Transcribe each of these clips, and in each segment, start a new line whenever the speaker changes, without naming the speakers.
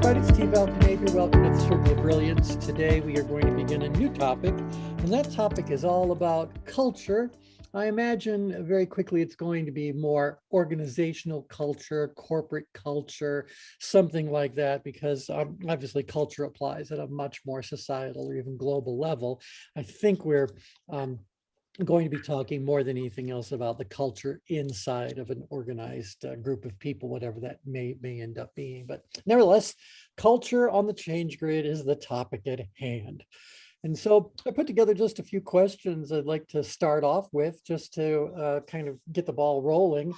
everybody, Steve Alcanager. Welcome to the Circle of Brilliance. Today we are going to begin a new topic, and that topic is all about culture. I imagine very quickly it's going to be more organizational culture, corporate culture, something like that, because obviously culture applies at a much more societal or even global level. I think we're going to be talking more than anything else about the culture inside of an organized group of people, whatever that may end up being. But nevertheless, culture on the change grid is the topic at hand. And so I put together just a few questions I'd like to start off with, just to kind of get the ball rolling.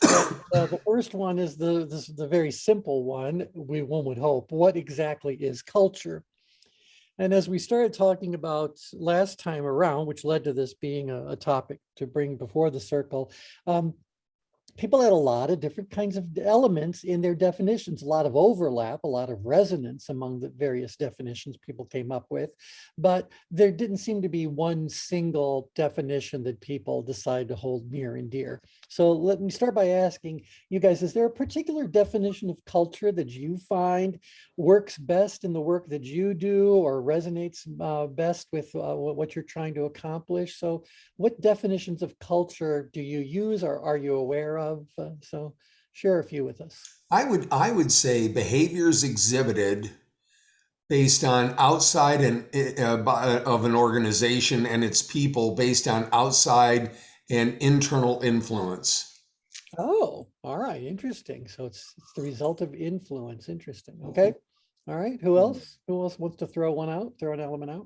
The first one is the very simple one, one would hope. What exactly is culture? And as we started talking about last time around, which led to this being a topic to bring before the circle, people had a lot of different kinds of elements in their definitions, a lot of overlap, a lot of resonance among the various definitions people came up with, but there didn't seem to be one single definition that people decided to hold near and dear. So let me start by asking you guys, is there a particular definition of culture that you find works best in the work that you do or resonates best with what you're trying to accomplish? So what definitions of culture do you use or are you aware of? So share a few with us.
I would say behaviors exhibited based on outside of an organization and its people based on outside and internal influence.
Oh, all right. Interesting. So it's the result of influence. Interesting. Okay. All right. Who else? Who else wants to throw one out, throw an element out?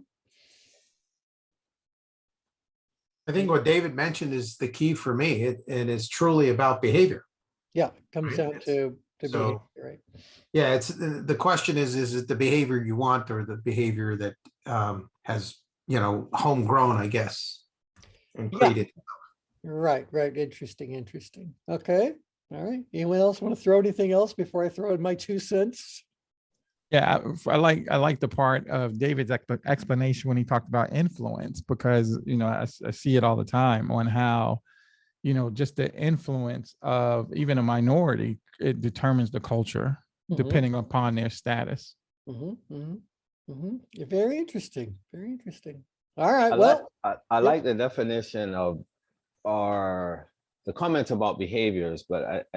I think what David mentioned is the key for me. It is truly about behavior.
Yeah, comes
Right.
down to behavior, right?
Yeah, it's the question is it the behavior you want or the behavior that has, homegrown, I guess, and created.
Right. Interesting. Okay. All right. Anyone else want to throw anything else before I throw in my 2 cents?
Yeah, I like the part of David's explanation when he talked about influence, because I see it all the time on how just the influence of even a minority, it determines the culture depending upon their status.
Very interesting. All right.
I like the definition of or the comments about behaviors, but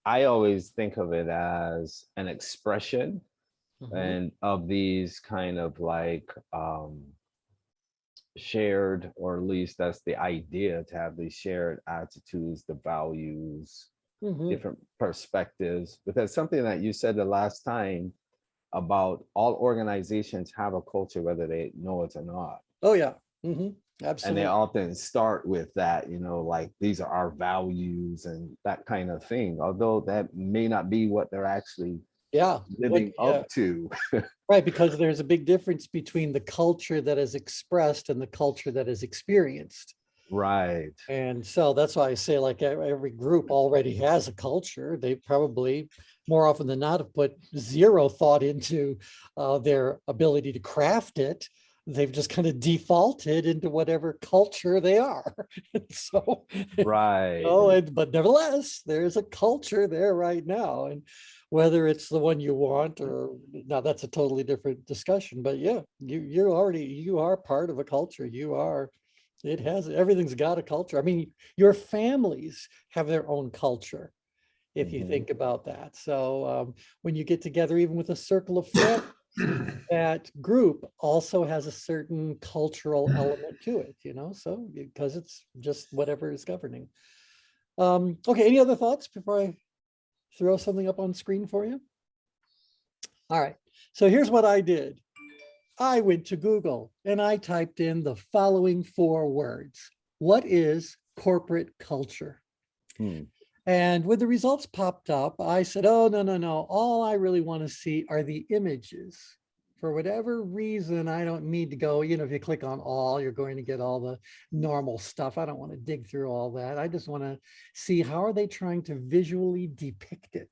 I always think of it as an expression and of these kind of like shared, or at least that's the idea, to have these shared attitudes, the values, different perspectives. Because something that you said the last time about all organizations have a culture, whether they know it or not.
Oh yeah. Absolutely.
And they often start with that, like these are our values and that kind of thing, although that may not be what they're actually living up to.
Right, because there's a big difference between the culture that is expressed and the culture that is experienced.
Right.
And so that's why I say, like, every group already has a culture. They probably more often than not have put zero thought into their ability to craft it. They've just kind of defaulted into whatever culture they are. So,
right.
But nevertheless, there's a culture there right now. And whether it's the one you want or now, that's a totally different discussion. But yeah, you are part of a culture. Everything's got a culture. I mean, your families have their own culture, if you think about that. So when you get together, even with a circle of friends, that group also has a certain cultural element to it, so because it's just whatever is governing. Okay, any other thoughts before I throw something up on screen for you? All right, so here's what I did. I went to Google and I typed in the following 4 words. What is corporate culture? And when the results popped up, I said, oh, no. All I really want to see are the images. For whatever reason, I don't need to go, if you click on all, you're going to get all the normal stuff. I don't want to dig through all that. I just want to see, how are they trying to visually depict it?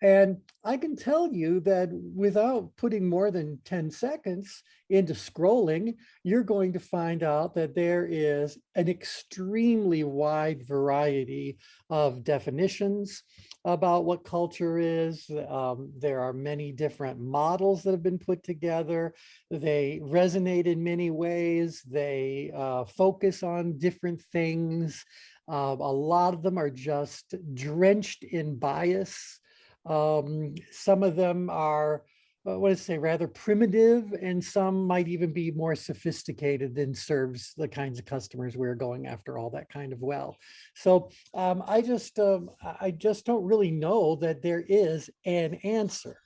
And I can tell you that without putting more than 10 seconds into scrolling, you're going to find out that there is an extremely wide variety of definitions about what culture is. There are many different models that have been put together. They resonate in many ways. They focus on different things. A lot of them are just drenched in bias. Some of them are, what did I say, rather primitive, and some might even be more sophisticated and serves the kinds of customers we're going after, all that kind of well. So I just don't really know that there is an answer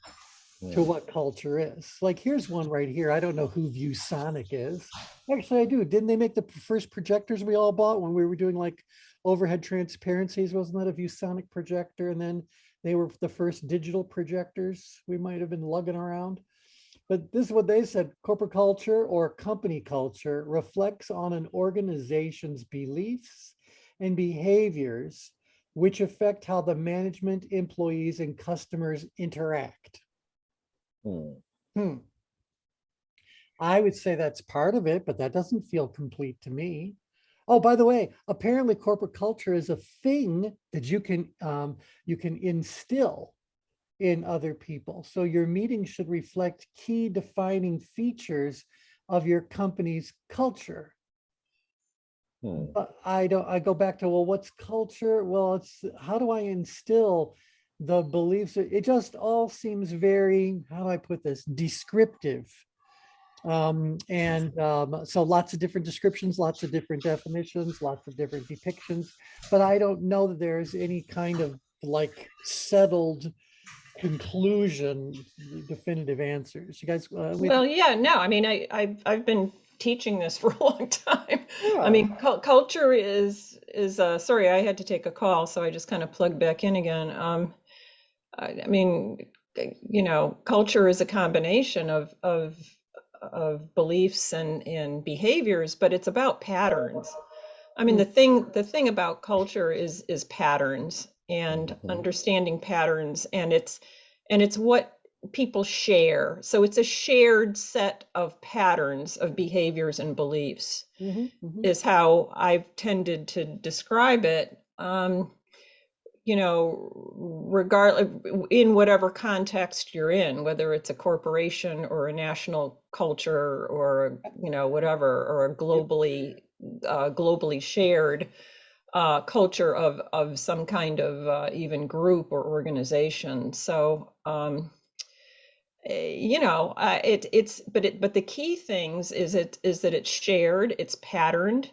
to what culture is. Like, here's one right here. I don't know who ViewSonic is. Actually, I do. Didn't they make the first projectors we all bought when we were doing like overhead transparencies? Wasn't that a ViewSonic projector? And then they were the first digital projectors we might have been lugging around. But this is what they said: corporate culture or company culture reflects on an organization's beliefs and behaviors, which affect how the management, employees, and customers interact. I would say that's part of it, but that doesn't feel complete to me. Oh, by the way, apparently corporate culture is a thing that you can instill in other people. So your meeting should reflect key defining features of your company's culture. But I go back to, well, what's culture? Well, it's how do I instill the beliefs? It just all seems very, how do I put this, descriptive. So lots of different descriptions, lots of different definitions, lots of different depictions, but I don't know that there's any kind of like settled conclusion, definitive answers. You guys,
Well, yeah, no, I mean, I've been teaching this for a long time.
yeah.
I mean, culture is sorry, I had to take a call, so I just kind of plugged back in again. I mean, you know, culture is a combination of beliefs and behaviors, but it's about patterns. I mean, the thing about culture is patterns and understanding patterns, and it's what people share. So it's a shared set of patterns of behaviors and beliefs is how I've tended to describe it. You know, regardless in whatever context you're in, whether it's a corporation or a national culture or, you know, whatever, or a globally shared culture of some kind of even group or organization. So, you know, but the key things is that it's shared, it's patterned,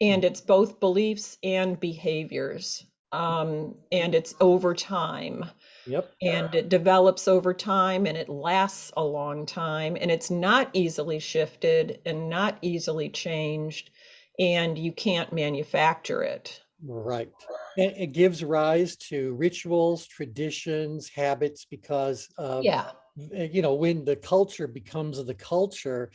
and it's both beliefs and behaviors. And it's over time.
Yep.
And it develops over time and it lasts a long time and it's not easily shifted and not easily changed, and you can't manufacture it.
Right. And it gives rise to rituals, traditions, habits, because
Yeah.
you know, when the culture becomes the culture,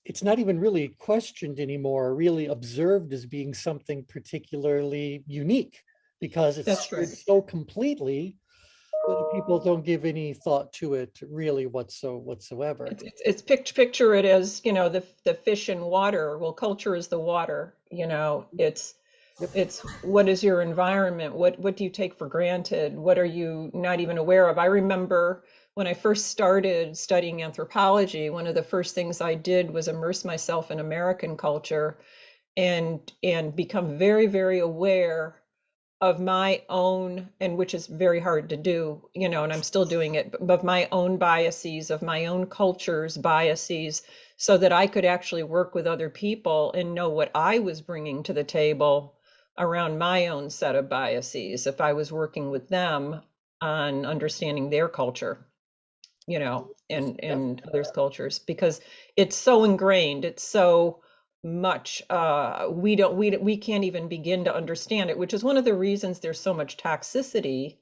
it's not even really questioned anymore, really observed as being something particularly unique, because it's
That's right.
so completely that people don't give any thought to it really whatsoever.
It's picture it as, you know, the fish in water. Well, culture is the water, you know, it's what is your environment? What do you take for granted? What are you not even aware of? I remember when I first started studying anthropology, one of the first things I did was immerse myself in American culture and become very, very aware of my own, and which is very hard to do, you know, and I'm still doing it, but of my own biases, of my own culture's biases, so that I could actually work with other people and know what I was bringing to the table around my own set of biases if I was working with them on understanding their culture, you know, and others' cultures, because it's so ingrained, it's so much we can't even begin to understand it, which is one of the reasons there's so much toxicity,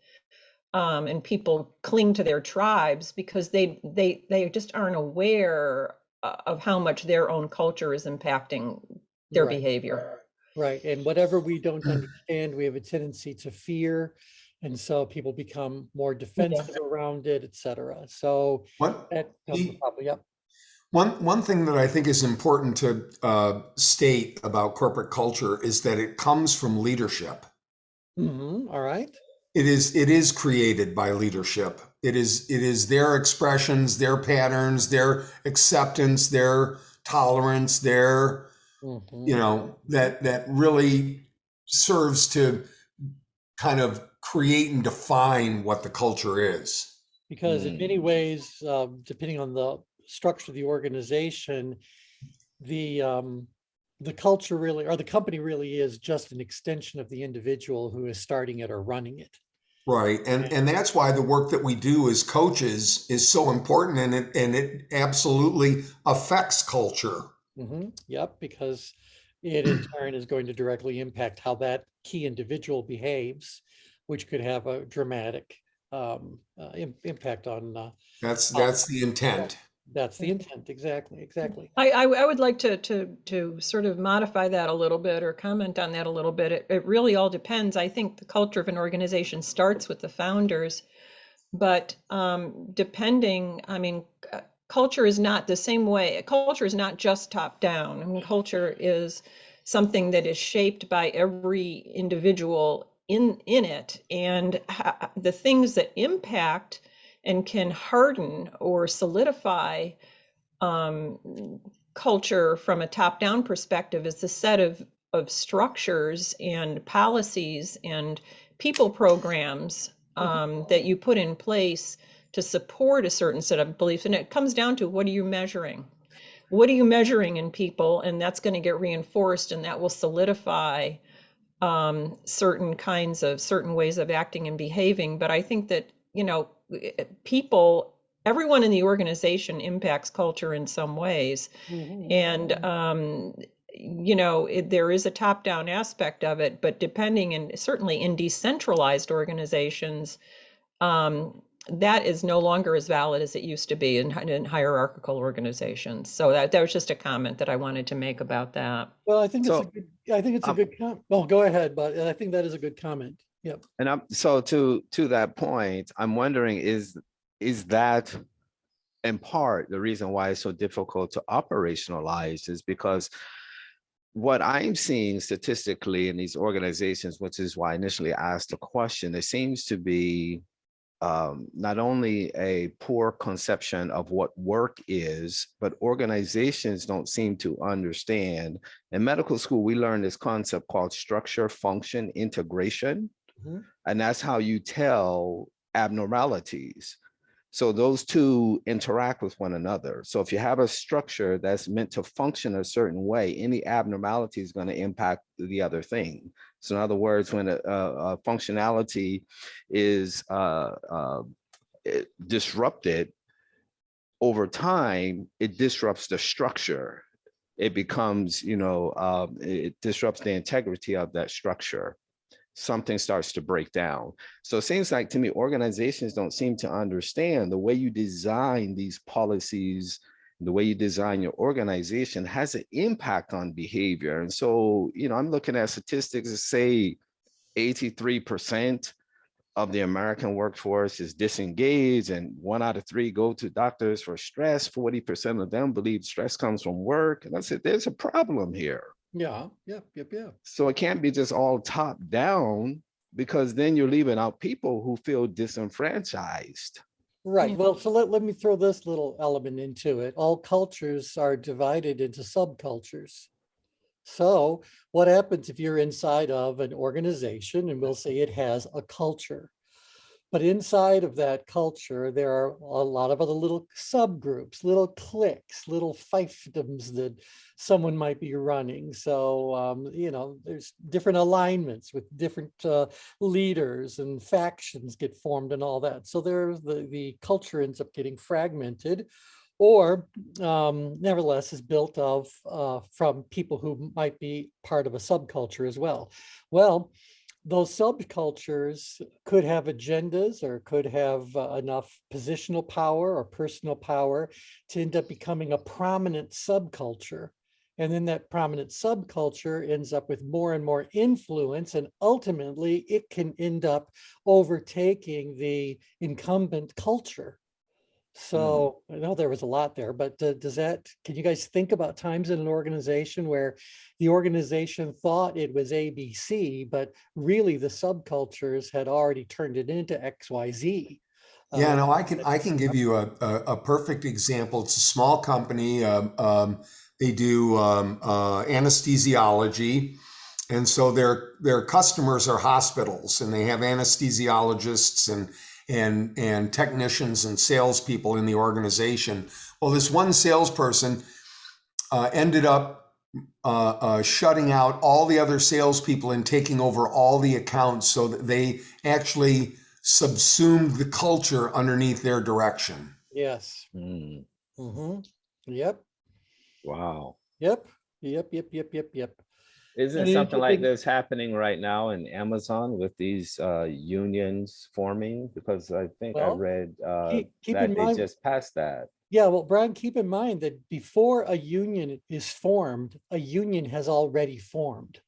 and people cling to their tribes because they just aren't aware of how much their own culture is impacting their behavior.
Right. And whatever we don't understand, we have a tendency to fear And so people become more
Yeah.
defensive around it, et cetera. So
What
that becomes a problem. Yep.
one thing that I think is important to state about corporate culture is that it comes from leadership.
All right.
It is created by leadership. It is their expressions, their patterns, their acceptance, their tolerance, their that really serves to kind of create and define what the culture is.
Because in many ways, depending on the structure of the organization, the culture really, or the company really is just an extension of the individual who is starting it or running it.
Right. And that's why the work that we do as coaches is so important, and it absolutely affects culture.
Yep, because it in turn is going to directly impact how that key individual behaves, which could have a dramatic impact on
That's the intent.
that's the intent. Exactly.
I would like to sort of modify that a little bit or comment on that a little bit. It really all depends. I think the culture of an organization starts with the founders, but depending, I mean, culture is not the same way. Culture is not just top down. I mean, culture is something that is shaped by every individual in it, and the things that impact and can harden or solidify culture from a top-down perspective is the set of structures and policies and people programs that you put in place to support a certain set of beliefs. And it comes down to, what are you measuring? What are you measuring in people? And that's going to get reinforced, and that will solidify certain ways of acting and behaving. But I think that, people, everyone in the organization impacts culture in some ways. And there is a top-down aspect of it, but depending, and certainly in decentralized organizations, that is no longer as valid as it used to be in hierarchical organizations. So that was just a comment that I wanted to make about that.
Well, I think
So,
it's a good comment. Well, go ahead, but I think that is a good comment. Yep.
And so to that point, I'm wondering, is that in part the reason why it's so difficult to operationalize, is because what I'm seeing statistically in these organizations, which is why I initially asked the question, there seems to be not only a poor conception of what work is, but organizations don't seem to understand. In medical school, we learned this concept called structure, function, integration. And that's how you tell abnormalities. So those two interact with one another. So if you have a structure that's meant to function a certain way, any abnormality is going to impact the other thing. So in other words, when a functionality is disrupted over time, it disrupts the structure. It becomes, it disrupts the integrity of that structure. Something starts to break down. So it seems like to me, organizations don't seem to understand the way you design these policies, the way you design your organization has an impact on behavior. And so, I'm looking at statistics that say 83% of the American workforce is disengaged, and 1 out of 3 go to doctors for stress. 40% of them believe stress comes from work. And I said, there's a problem here.
Yeah.
So it can't be just all top down, because then you're leaving out people who feel disenfranchised.
Right. Well, so let me throw this little element into it. All cultures are divided into subcultures. So what happens if you're inside of an organization, and we'll say it has a culture, but inside of that culture, there are a lot of other little subgroups, little cliques, little fiefdoms that someone might be running. So, there's different alignments with different leaders, and factions get formed and all that. So there's the culture ends up getting fragmented, or nevertheless is built of from people who might be part of a subculture as well. Well, those subcultures could have agendas, or could have enough positional power or personal power to end up becoming a prominent subculture And then that prominent subculture ends up with more and more influence, and ultimately it can end up overtaking the incumbent culture. So I know there was a lot there, but can you guys think about times in an organization where the organization thought it was ABC, but really the subcultures had already turned it into XYZ?
Yeah, no, I can give you a perfect example. It's a small company. They do anesthesiology, and so their customers are hospitals, and they have anesthesiologists and technicians and salespeople in the organization. Well, this one salesperson ended up shutting out all the other salespeople and taking over all the accounts, so that they actually subsumed the culture underneath their direction.
Yes.
Mm.
Yep.
Wow.
Yep.
Isn't
And
something like
interesting-
this happening right now in Amazon with these unions forming? Because I think I
Well,
read
keep
that
in
they
mind,
just passed that.
yeah, well, Brian, keep in mind that before a union is formed, a union has already formed.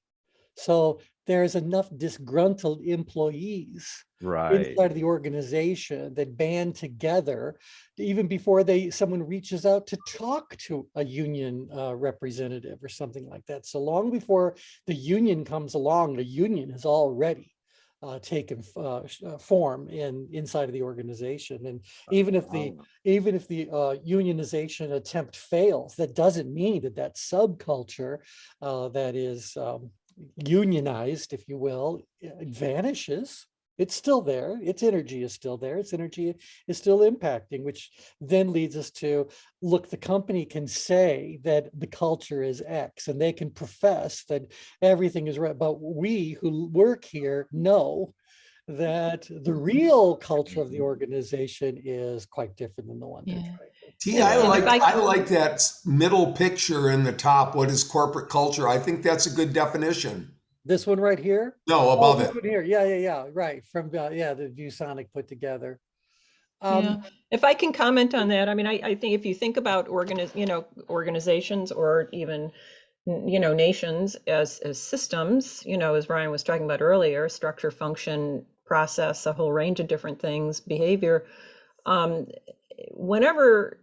So there's enough disgruntled employees
Right.
inside of the organization that band together even before someone reaches out to talk to a union representative or something like that. So long before the union comes along, the union has already taken form inside of the organization. And even if the unionization attempt fails, that doesn't mean that subculture that is unionized, if you will, it vanishes. It's still there. Its energy is still there. Its energy is still impacting, which then leads us to, look, the company can say that the culture is X and they can profess that everything is right. But we who work here know that the real culture of the organization is quite different than the one they're trying to.
T,
Yeah.
I like that middle picture in the top. What is corporate culture? I think that's a good definition.
This one right here?
No, above
this
it.
one here. Yeah. Right. From the ViewSonic put together.
Yeah, if I can comment on that, I mean, I think if you think about organizations or even, nations as systems, as Ryan was talking about earlier, structure, function, process, a whole range of different things, behavior. Whenever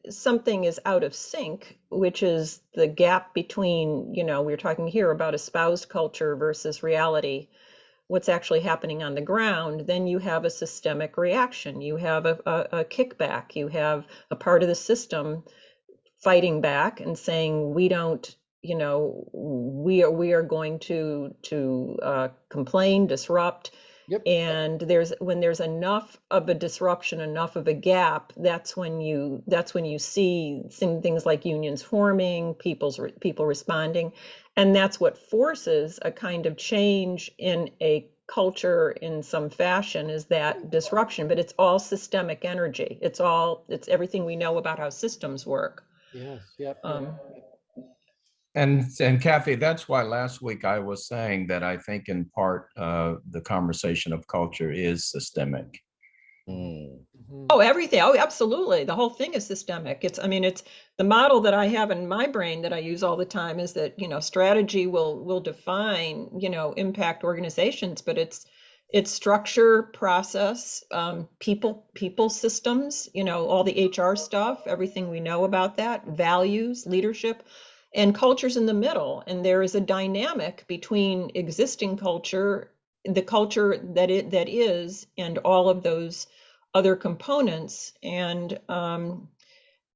something is out of sync, which is the gap between, we're talking here about espoused culture versus reality, what's actually happening on the ground, then you have a systemic reaction. You have a kickback. You have a part of the system fighting back and saying, we don't, we are going to complain, disrupt.
Yep.
And when there's enough of a disruption, enough of a gap, that's when you see things like unions forming, people responding, and that's what forces a kind of change in a culture in some fashion, is that disruption. But it's all systemic energy. It's everything we know about how systems work.
Yes. Yep.
And Kathy, that's why last week I was saying that I think in part the conversation of culture is systemic.
Oh, everything. Oh, absolutely. The whole thing is systemic. It's the model that I have in my brain that I use all the time is that, strategy will define, impact organizations, but it's structure, process, people systems, all the HR stuff, everything we know about that, values, leadership, and culture's in the middle. And there is a dynamic between existing culture, the culture that is, and all of those other components, and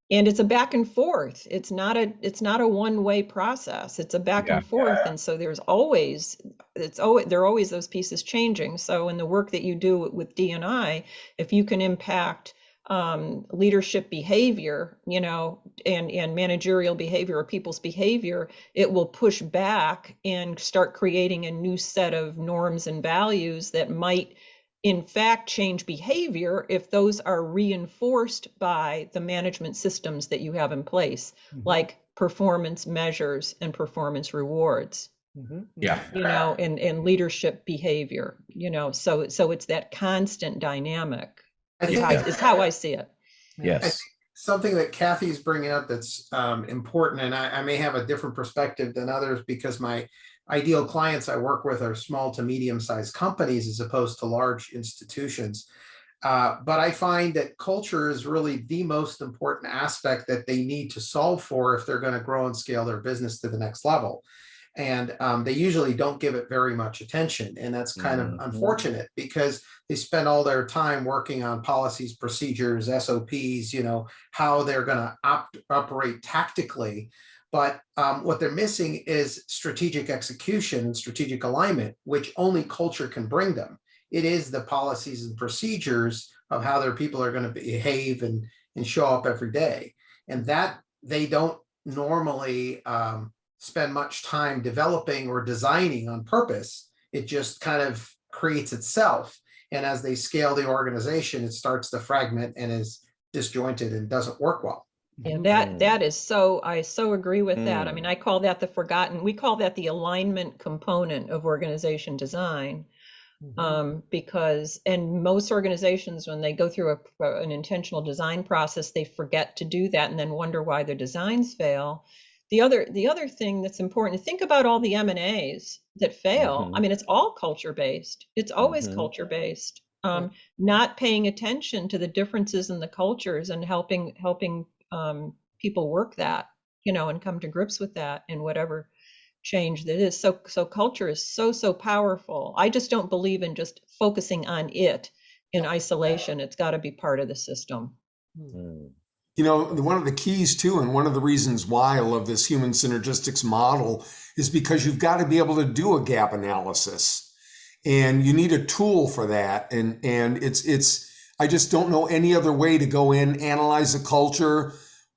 it's a back and forth. It's not a one-way process. It's a back and forth, and so there are always those pieces changing. So in the work that you do with D&I, if you can impact leadership behavior, and managerial behavior or people's behavior, it will push back and start creating a new set of norms and values that might in fact change behavior if those are reinforced by the management systems that you have in place, like performance measures and performance rewards. And leadership behavior, so it's that constant dynamic is how I see it.
Yes.
something that Kathy's bringing up that's important, and I may have a different perspective than others because my ideal clients I work with are small to medium-sized companies as opposed to large institutions. But I find that culture is really the most important aspect that they need to solve for if they're going to grow and scale their business to the next level. And they usually don't give it very much attention. And that's kind of unfortunate because they spend all their time working on policies, procedures, SOPs, how they're going to operate tactically. But what they're missing is strategic execution and strategic alignment, which only culture can bring them. It is the policies and procedures of how their people are going to behave and show up every day. And that they don't normally spend much time developing or designing on purpose. It just kind of creates itself. And as they scale the organization, it starts to fragment and is disjointed and doesn't work well.
And that is so, I so agree with that. I mean, I call that we call that the alignment component of organization design. Because, and most organizations, when they go through an intentional design process, they forget to do that and then wonder why their designs fail. The other thing that's important, think about all the M&As that fail. I mean, it's all culture based. It's always culture based. Not paying attention to the differences in the cultures and helping people work that, and come to grips with that in whatever change that is. So culture is so powerful. I just don't believe in just focusing on it in isolation. It's got to be part of the system.
One of the keys too, and one of the reasons why I love this human synergistics model is because you've got to be able to do a gap analysis, and you need a tool for that. And it's I just don't know any other way to go in, analyze a culture,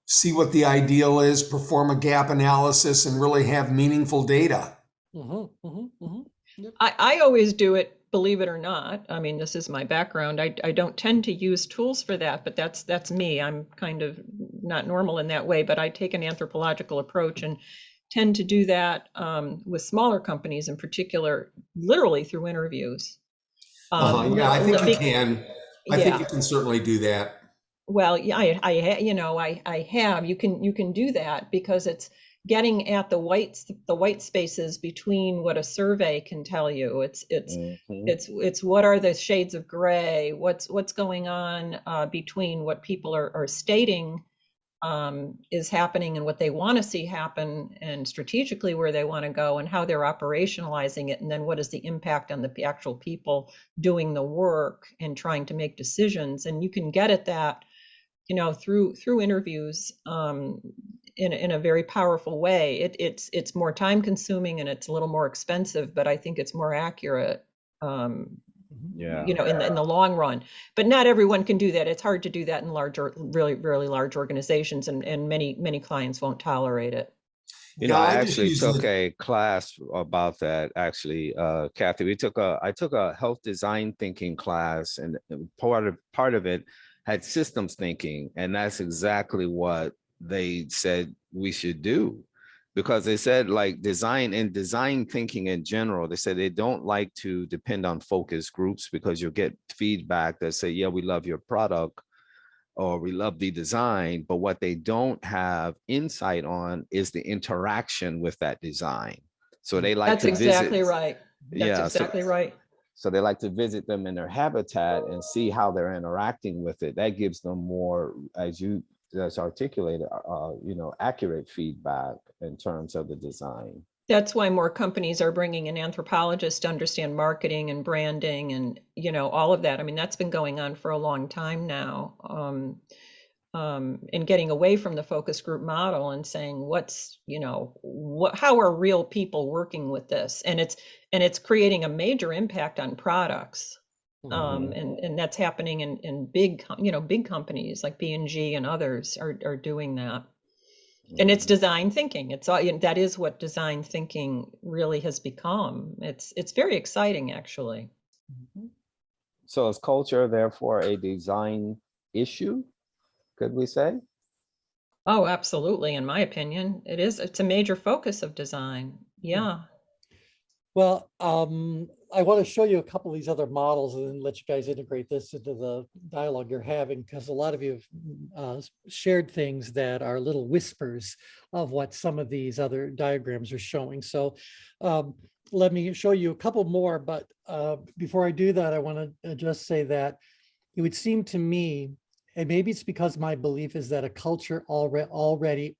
see what the ideal is, perform a gap analysis, and really have meaningful data.
Yep.
I always do it, believe it or not. I mean, this is my background. I don't tend to use tools for that, but that's me. I'm kind of not normal in that way, but I take an anthropological approach and tend to do that with smaller companies in particular, literally through interviews.
Yeah, I think you can. I think you can certainly do that.
Well, yeah, I have. You can do that because it's getting at the white spaces between what a survey can tell you. It's what are the shades of gray? What's going on between what people are stating is happening and what they want to see happen, and strategically where they want to go and how they're operationalizing it, and then what is the impact on the actual people doing the work and trying to make decisions. And you can get at that through interviews in a very powerful way. It's more time consuming and it's a little more expensive, but I think it's more accurate. In the long run. But not everyone can do that. It's hard to do that in really, really large organizations, and many clients won't tolerate it.
I actually took a class about that. Actually, Kathy, I took a health design thinking class, and part of it had systems thinking, and that's exactly what they said we should do, because they said, like, design thinking in general, they said they don't like to depend on focus groups because you'll get feedback that say, yeah, we love your product or we love the design, but what they don't have insight on is the interaction with that design. So they like to visit.
That's exactly right. That's exactly right.
So they like to visit them in their habitat and see how they're interacting with it. That gives them more, as you just articulated, accurate feedback in terms of the design.
That's why more companies are bringing in anthropologists to understand marketing and branding and, all of that. I mean, that's been going on for a long time now. And getting away from the focus group model and saying how are real people working with this? And it's creating a major impact on products. And that's happening in big companies like P&G and others are doing that. And it's design thinking. That is what design thinking really has become. It's very exciting, actually.
So is culture therefore a design issue, could we say?
Oh, absolutely. In my opinion, it is. It's a major focus of design. Yeah.
Well, I want to show you a couple of these other models and then let you guys integrate this into the dialogue you're having, because a lot of you have shared things that are little whispers of what some of these other diagrams are showing. So let me show you a couple more, but before I do that, I want to just say that it would seem to me, and maybe it's because my belief is that a culture already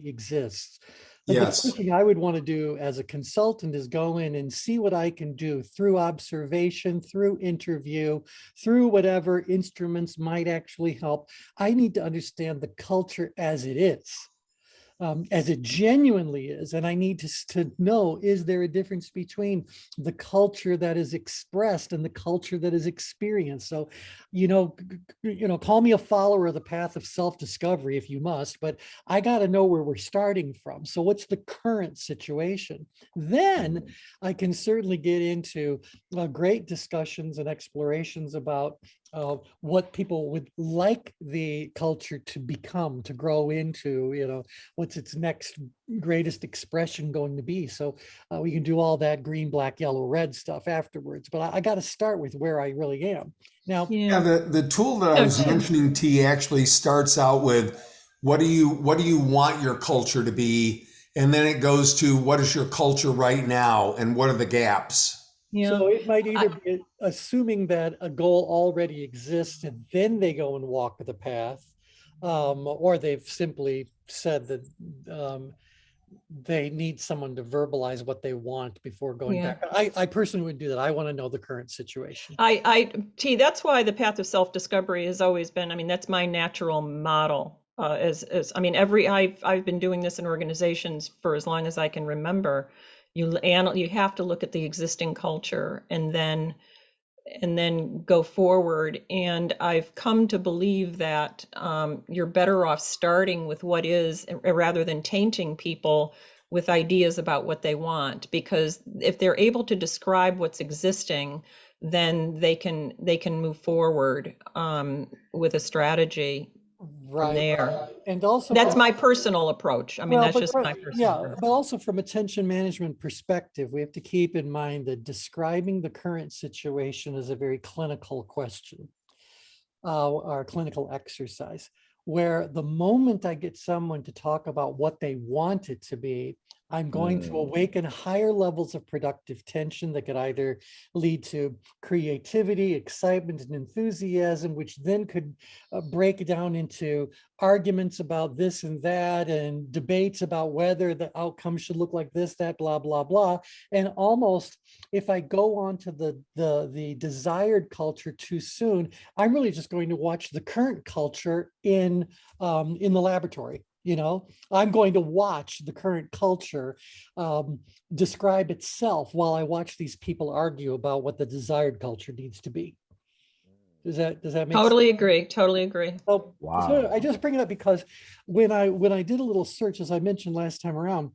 exists. Like the
Yes.
first thing I would want to do as a consultant is go in and see what I can do through observation, through interview, through whatever instruments might actually help. I need to understand the culture as it is. As it genuinely is. And I need to know, is there a difference between the culture that is expressed and the culture that is experienced? So, call me a follower of the path of self-discovery if you must, but I got to know where we're starting from. So what's the current situation? Then I can certainly get into great discussions and explorations about what people would like the culture to become, to grow into, what's its next greatest expression going to be. So we can do all that green, black, yellow, red stuff afterwards. But I got to start with where I really am. Now,
Yeah, the tool that I was mentioning to you actually starts out with what do you want your culture to be? And then it goes to what is your culture right now and what are the gaps?
Yeah.
so it might either be assuming that a goal already exists and then they go and walk the path, or they've simply said that they need someone to verbalize what they want before going
Yeah.
back. I personally would do that. I want to know the current situation.
That's why the path of self-discovery has always been, I mean, that's my natural model. I mean, I've been doing this in organizations for as long as I can remember. You have to look at the existing culture and then go forward. And I've come to believe that you're better off starting with what is, rather than tainting people with ideas about what they want. Because if they're able to describe what's existing, then they can move forward with a strategy from
Right.
there.
And also
That's my personal approach. I mean, that's just my personal approach.
but also from a tension management perspective, we have to keep in mind that describing the current situation is a very clinical question, or clinical exercise, where the moment I get someone to talk about what they want it to be, I'm going to awaken higher levels of productive tension that could either lead to creativity, excitement, and enthusiasm, which then could break down into arguments about this and that, and debates about whether the outcome should look like this, that, blah, blah, blah. And almost, if I go on to the desired culture too soon, I'm really just going to watch the current culture in the laboratory. I'm going to watch the current culture describe itself while I watch these people argue about what the desired culture needs to be. Does that make sense?
Totally agree. Totally agree.
So
Wow.
I just bring it up because when I did a little search, as I mentioned last time around,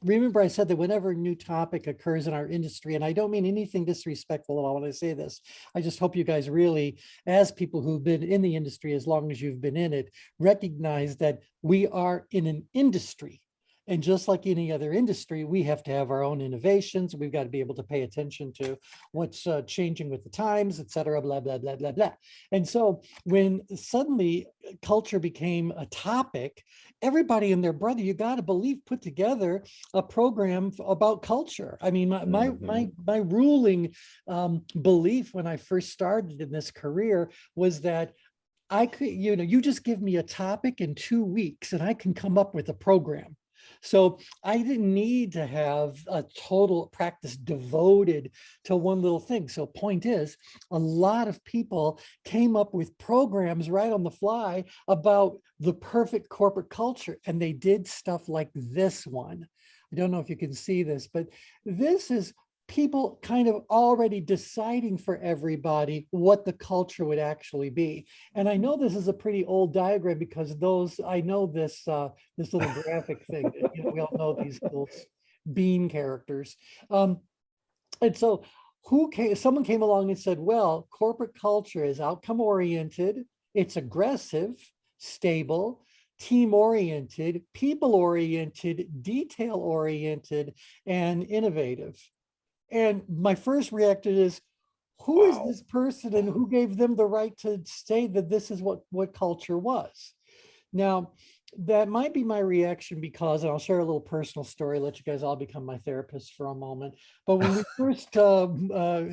remember I said that whenever a new topic occurs in our industry, and I don't mean anything disrespectful at all when I say this, I just hope you guys really, as people who've been in the industry as long as you've been in it, recognize that we are in an industry. And just like any other industry, we have to have our own innovations. We've got to be able to pay attention to what's changing with the times, et cetera, blah, blah, blah, blah, blah. And so when suddenly culture became a topic, everybody and their brother, you got to believe, put together a program about culture. I mean, my ruling belief when I first started in this career was that I could, you just give me a topic in 2 weeks and I can come up with a program. So I didn't need to have a total practice devoted to one little thing. So point is, a lot of people came up with programs right on the fly about the perfect corporate culture. And they did stuff like this one. I don't know if you can see this, but this is people kind of already deciding for everybody what the culture would actually be. And I know this is a pretty old diagram because I know this little graphic thing. We all know these little bean characters. And so someone came along and said, well, corporate culture is outcome oriented, it's aggressive, stable, team oriented, people oriented, detail oriented, and innovative. And my first reaction is, who is
Wow.
this person and who gave them the right to say that this is what culture was? Now, that might be my reaction because, and I'll share a little personal story, let you guys all become my therapists for a moment. But when we first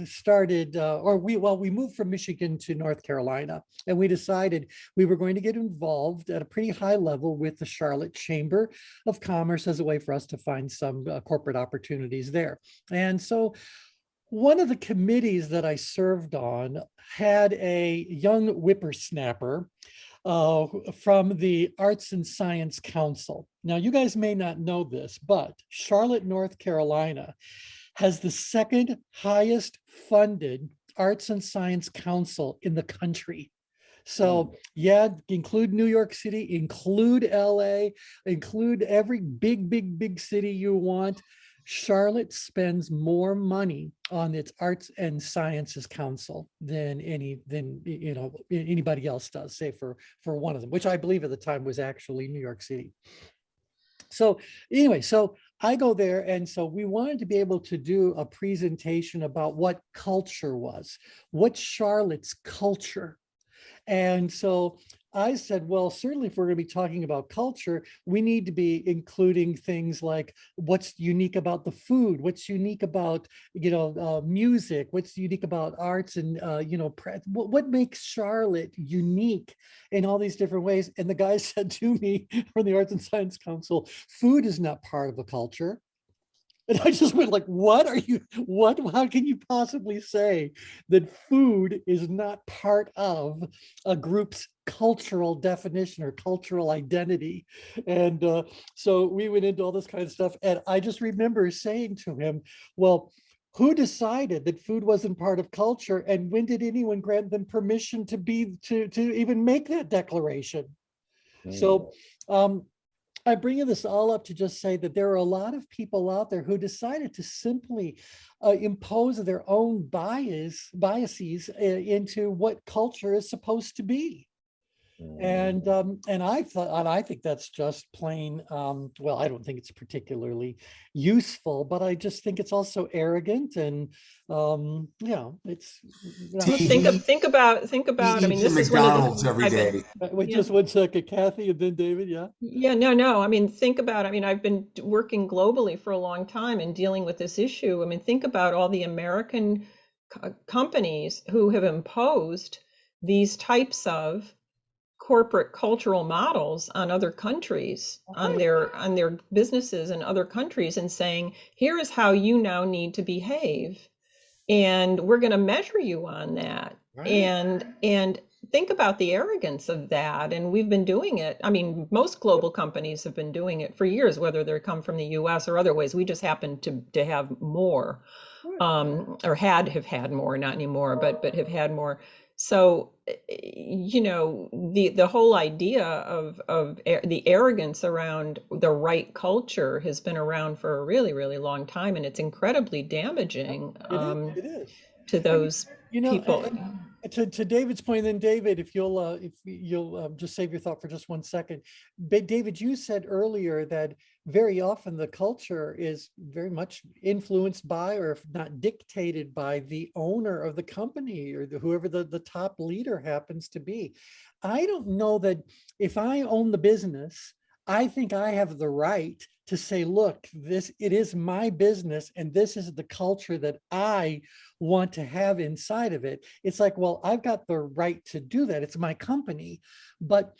started, we moved from Michigan to North Carolina, and we decided we were going to get involved at a pretty high level with the Charlotte Chamber of Commerce as a way for us to find some corporate opportunities there. And so one of the committees that I served on had a young whippersnapper from the Arts and Science Council. Now, you guys may not know this, but Charlotte, North Carolina has the second highest funded Arts and Science Council in the country. So yeah, include New York City, include LA, include every big city you want. Charlotte spends more money on its Arts and Sciences Council than anybody else does, say for one of them, which I believe at the time was actually New York City. So anyway, so I go there, and so we wanted to be able to do a presentation about what culture was, what's Charlotte's culture. And so I said, well, certainly if we're going to be talking about culture, we need to be including things like what's unique about the food, what's unique about, music, what's unique about arts, and, what makes Charlotte unique in all these different ways. And the guy said to me from the Arts and Science Council, food is not part of the culture. And I just went like, how can you possibly say that food is not part of a group's cultural definition or cultural identity? And so we went into all this kind of stuff. And I just remember saying to him, well, who decided that food wasn't part of culture? And when did anyone grant them permission to even make that declaration? So, I bring this all up to just say that there are a lot of people out there who decided to simply impose their own biases into what culture is supposed to be. And I think that's just plain, well, I don't think it's particularly useful, but I just think it's also arrogant, and it's
Well, think about. I mean,
Eat your
this is one of the
McDonald's
things
every
I've been.
day.
wait,
Yeah.
just 1 second, Kathy, and then David. Yeah.
Yeah, no. I mean, think about. I mean, I've been working globally for a long time and dealing with this issue. I mean, think about all the American companies who have imposed these types of corporate cultural models on other countries, on their businesses in other countries, and saying, here is how you now need to behave, and we're going to measure you on that.
Right.
And think about the arrogance of that. And we've been doing it. I mean, most global companies have been doing it for years, whether they come from the US or other ways. We just happen to have more, or have had more, not anymore, but have had more. So, the whole idea of the arrogance around the right culture has been around for a really, really long time, and it's incredibly damaging
It is.
to those people.
To David's point, then David, if you'll just save your thought for just 1 second. But David, you said earlier that very often the culture is very much influenced by, or if not dictated by, the owner of the company, or whoever the top leader happens to be. I don't know that if I own the business, I think I have the right to say, look, it is my business, and this is the culture that I want to have inside of it. It's like, well, I've got the right to do that. It's my company. But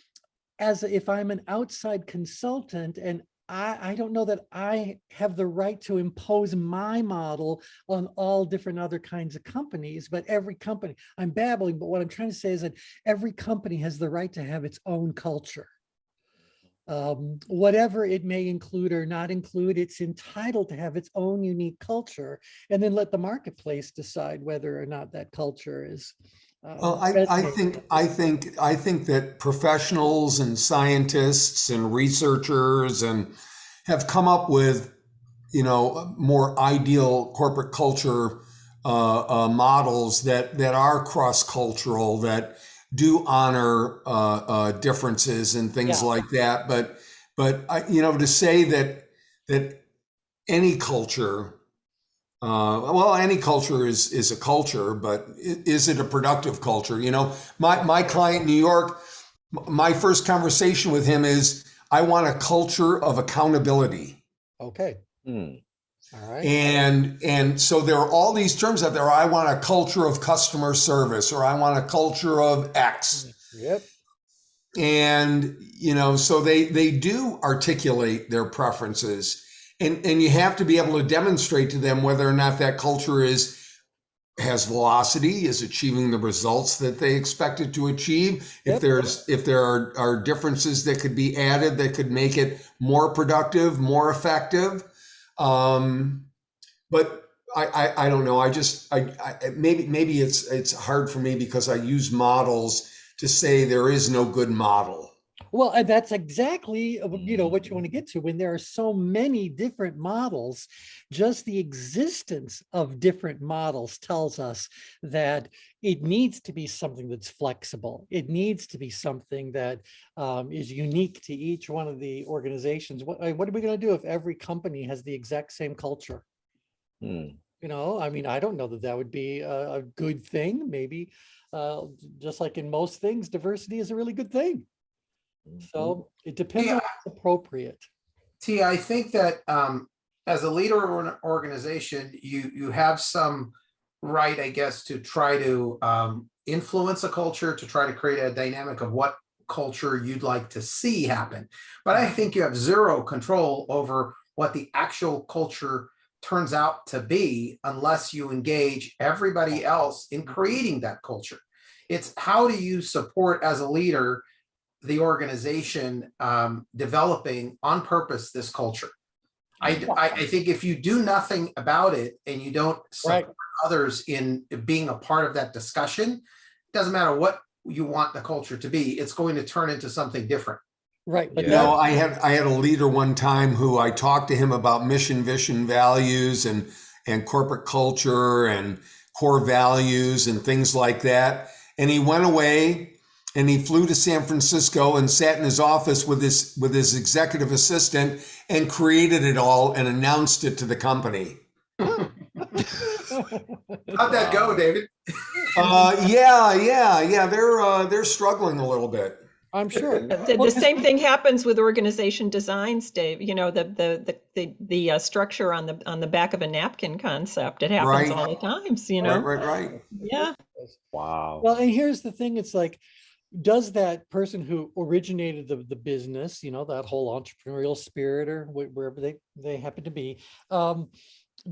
if I'm an outside consultant, and I don't know that I have the right to impose my model on all different other kinds of companies, but every company, I'm babbling, but what I'm trying to say is that every company has the right to have its own culture. Whatever it may include or not include, it's entitled to have its own unique culture, and then let the marketplace decide whether or not that culture is.
Well, I think that professionals and scientists and researchers have come up with, more ideal corporate culture models that are cross-cultural, that do honor differences and things like that. But to say that any culture Well, any culture is a culture, but is it a productive culture? You know, my client in New York, my first conversation with him is, I want a culture of accountability.
Okay.
Mm.
All right.
And so there are all these terms out there. I want a culture of customer service, or I want a culture of X.
Yep.
And, you know, so they do articulate their preferences, and you have to be able to demonstrate to them whether or not that culture has velocity, is achieving the results that they expect it to achieve.
Yep.
If there are differences that could be added that could make it more productive, more effective. But I don't know. Maybe it's hard for me because I use models to say there is no good model.
Well, and that's exactly, you know, what you want to get to. When there are so many different models, just the existence of different models tells us that it needs to be something that's flexible. It needs to be something that is unique to each one of the organizations. What are we going to do if every company has the exact same culture?
Mm.
You know, I mean, I don't know that that would be a good thing. Maybe just like in most things, diversity is a really good thing. So it depends on what's appropriate.
T, I think that as a leader of an organization, you have some right, I guess, to try to influence a culture, to try to create a dynamic of what culture you'd like to see happen. But I think you have zero control over what the actual culture turns out to be unless you engage everybody else in creating that culture. It's how do you support as a leader the organization developing on purpose this culture. I think if you do nothing about it and you don't support others in being a part of that discussion, it doesn't matter what you want the culture to be, it's going to turn into something different.
Right. But
No, I had a leader one time who I talked to him about mission, vision, values, and corporate culture and core values and things like that. And he went away and he flew to San Francisco and sat in his office with his executive assistant and created it all and announced it to the company.
How'd that go, David?
Yeah. They're struggling a little bit.
I'm sure.
The same thing happens with organization designs, Dave. You know, the structure on the back of a napkin concept. It happens all the times, you know.
Right.
Yeah.
Wow.
Well, and here's the thing, it's like, does that person who originated the business, you know, that whole entrepreneurial spirit or wherever they happen to be,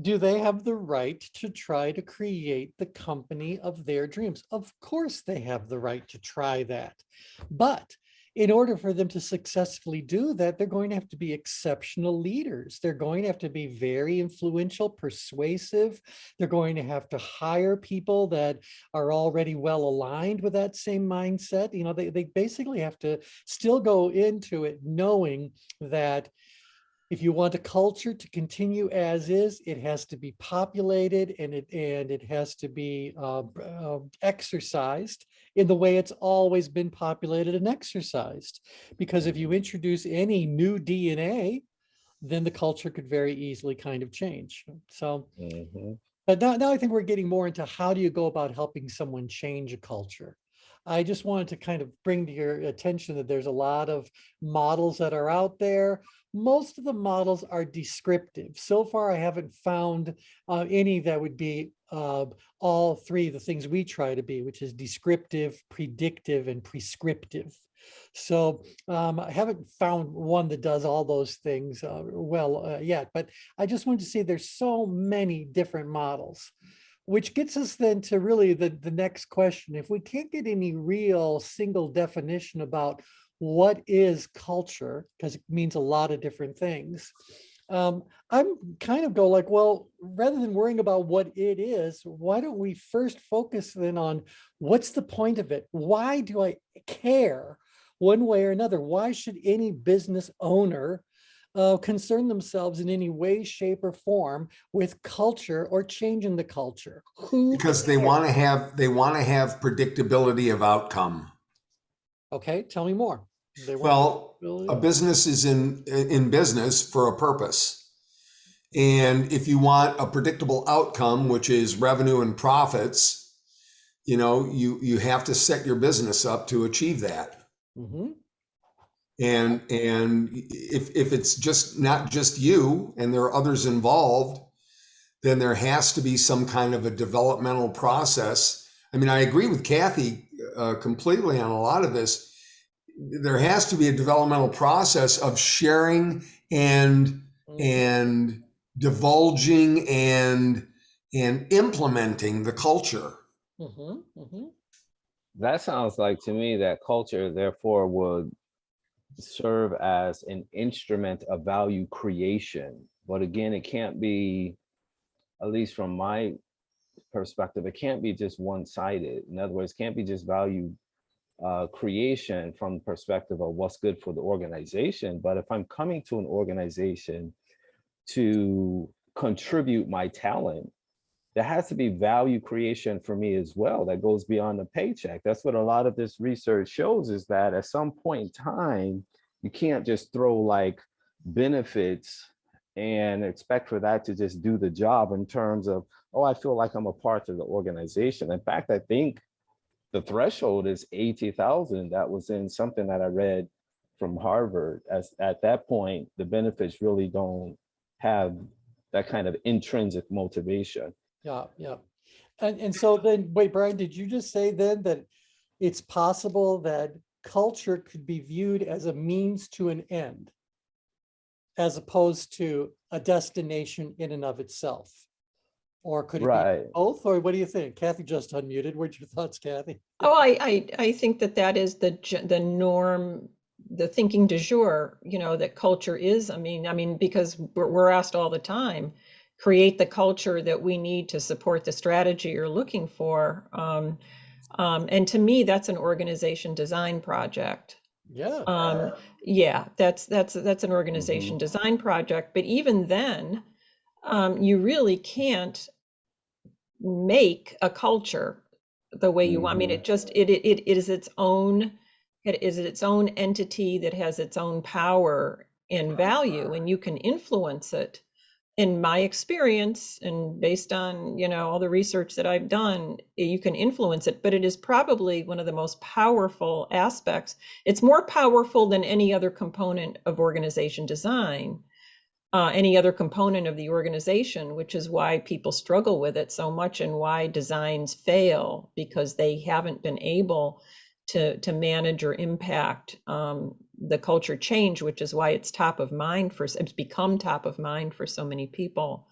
do they have the right to try to create the company of their dreams? Of course they have the right to try that. But in order for them to successfully do that, they're going to have to be exceptional leaders. They're going to have to be very influential, persuasive. They're going to have to hire people that are already well aligned with that same mindset. You know, they basically have to still go into it knowing that if you want a culture to continue as is, it has to be populated and it has to be exercised in the way it's always been populated and exercised. Because if you introduce any new DNA, then the culture could very easily kind of change. So, but now I think we're getting more into how do you go about helping someone change a culture. I just wanted to kind of bring to your attention that there's a lot of models that are out there. Most of the models are descriptive. So far, I haven't found any that would be all three of the things we try to be, which is descriptive, predictive, and prescriptive. So I haven't found one that does all those things well yet, but I just wanted to say there's so many different models. Which gets us then to really the next question. If we can't get any real single definition about what is culture, because it means a lot of different things, I'm kind of go like, well, rather than worrying about what it is, why don't we first focus then on what's the point of it? Why do I care one way or another? Why should any business owner concern themselves in any way, shape, or form with culture or changing the culture?
Because they want to have predictability of outcome.
Okay, tell me more.
Well, a business is in business for a purpose. And if you want a predictable outcome, which is revenue and profits, you know, you have to set your business up to achieve that.
Mm-hmm.
And if it's just not just you and there are others involved, then there has to be some kind of a developmental process. I mean, I agree with Kathy completely on a lot of this. There has to be a developmental process of sharing and divulging and implementing the culture.
Mm-hmm. Mm-hmm.
That sounds like to me that culture therefore would serve as an instrument of value creation. But again, it can't be, at least from my perspective, it can't be just one-sided. In other words, it can't be just value creation from the perspective of what's good for the organization. But if I'm coming to an organization to contribute my talent, there has to be value creation for me as well that goes beyond the paycheck. That's what a lot of this research shows, is that at some point in time, you can't just throw like benefits and expect for that to just do the job in terms of, oh, I feel like I'm a part of the organization. In fact, I think the threshold is 80,000. That was in something that I read from Harvard. As at that point, the benefits really don't have that kind of intrinsic motivation.
Yeah, yeah. And so then, wait, Brian, did you just say then that it's possible that culture could be viewed as a means to an end, as opposed to a destination in and of itself? Or could it be
Right.
both? Or what do you think? Kathy just unmuted. What's your thoughts, Kathy?
Oh, I think that is the norm, the thinking du jour, you know, that culture is. I mean, because we're asked all the time, create the culture that we need to support the strategy you're looking for. And to me, that's an organization design project.
Yeah.
Yeah, that's an organization design project. But even then, you really can't make a culture the way you want. I mean, it is its own, it is its own entity that has its own power and value, and you can influence it. In my experience, and based on, you know, all the research that I've done, you can influence it, but it is probably one of the most powerful aspects. It's more powerful than any other component of organization design. Any other component of the organization, which is why people struggle with it so much and why designs fail, because they haven't been able to manage or impact the culture change, which is why it's top of mind it's become top of mind for so many people.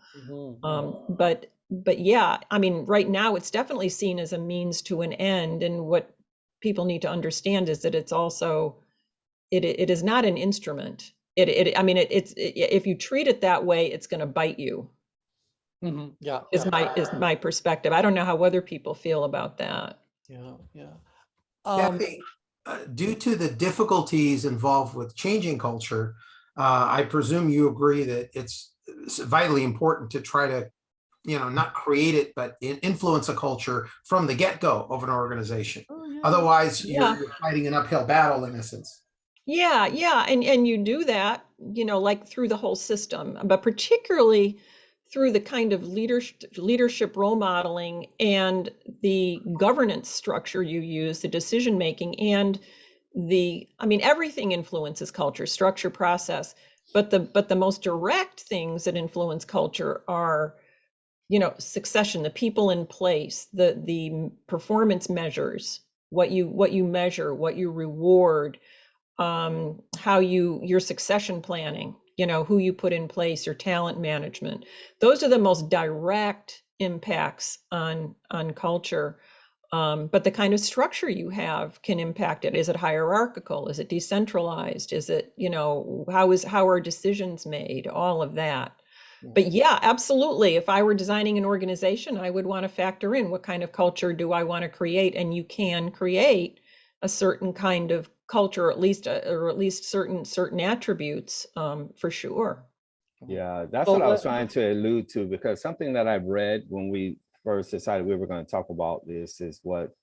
But yeah, I mean, right now it's definitely seen as a means to an end, and what people need to understand is that it's also, it is not an instrument. I mean, if you treat it that way, it's going to bite you.
Yeah.
Is my perspective. I don't know how other people feel about that.
Yeah. Yeah.
Kathy, due to the difficulties involved with changing culture, I presume you agree that it's vitally important to try to, you know, not create it, but influence a culture from the get-go of an organization. Otherwise, you're fighting an uphill battle in essence.
Yeah, and you do that, you know, like through the whole system, but particularly through the kind of leadership role modeling and the governance structure you use, the decision making, and I mean, everything influences culture, structure, process, but the most direct things that influence culture are, you know, succession, the people in place, the performance measures, what you measure, what you reward, how your succession planning, you know, who you put in place, your talent management. Those are the most direct impacts on culture. But the kind of structure you have can impact it. Is it hierarchical? Is it decentralized? Is it, you know, how are decisions made? All of that. But yeah, absolutely. If I were designing an organization, I would want to factor in what kind of culture do I want to create, and you can create a certain kind of culture, or at least certain attributes, for sure.
Yeah, that's what I was trying to allude to, because something that I've read when we first decided we were going to talk about this is what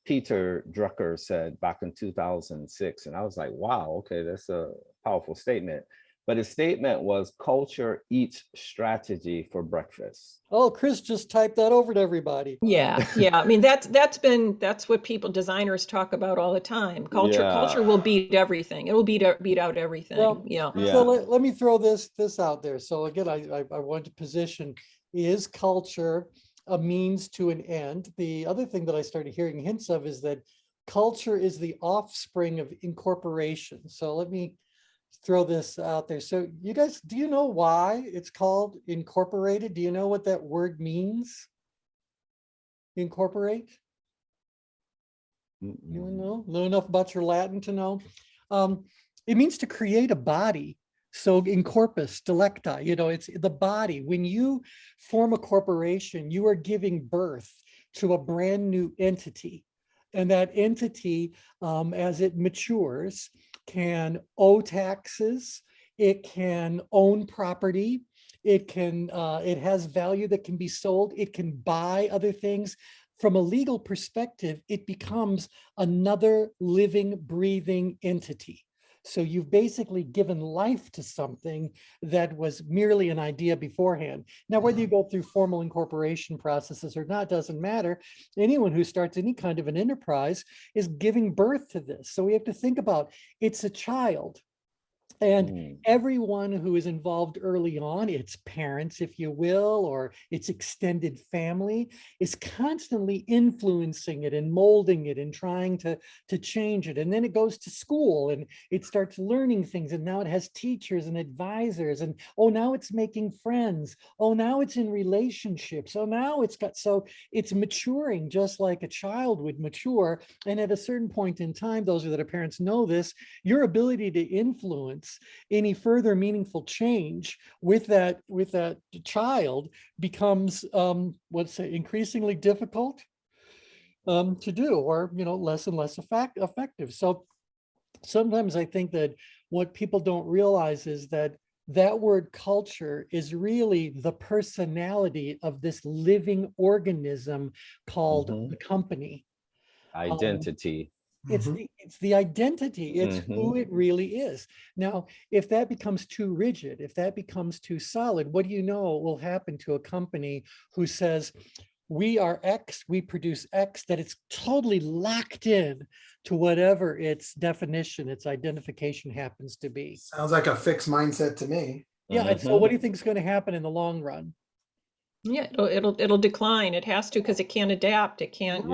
Peter Drucker said back in 2006. And I was like, wow, okay, that's a powerful statement. But his statement was culture eats strategy for breakfast.
Oh, Chris just typed that over to everybody.
Yeah, I mean, that's what people, designers talk about all the time. Culture
Yeah.
will beat everything. It will beat out everything.
Well,
Yeah.
so
Yeah.
let me throw this out there. So again, I want to position, is culture a means to an end? The other thing that I started hearing hints of is that culture is the offspring of incorporation. So let me throw this out there. So you guys, do you know why it's called incorporated? Do you know what that word means? Incorporate? You know enough about your Latin to know? It means to create a body. So in corpus delecti, it's the body. When you form a corporation, you are giving birth to a brand new entity. And that entity, as it matures, can owe taxes, it can own property, it has value that can be sold, it can buy other things. From a legal perspective, it becomes another living, breathing entity. So you've basically given life to something that was merely an idea beforehand. Now, whether you go through formal incorporation processes or not, doesn't matter. Anyone who starts any kind of an enterprise is giving birth to this. So we have to think about, it's a child. And everyone who is involved early on, its parents, if you will, or its extended family, is constantly influencing it and molding it and trying to change it. And then it goes to school and it starts learning things. And now it has teachers and advisors. And oh, now it's making friends. Oh, now it's in relationships. Oh, now so it's maturing just like a child would mature. And at a certain point in time, those that are parents know this, your ability to influence any further meaningful change with that child becomes increasingly difficult to do, or less and less effective. So sometimes I think that what people don't realize is that word culture is really the personality of this living organism called the company.
Identity.
It's the identity, it's who it really is. Now, if that becomes too rigid, if that becomes too solid, what do you know will happen to a company who says, we are X, we produce X, that it's totally locked in to whatever its definition, its identification happens to be.
Sounds like a fixed mindset to me.
Yeah, and so what do you think is going to happen in the long run?
Yeah, it'll decline. It has to, because it can't adapt. It can't be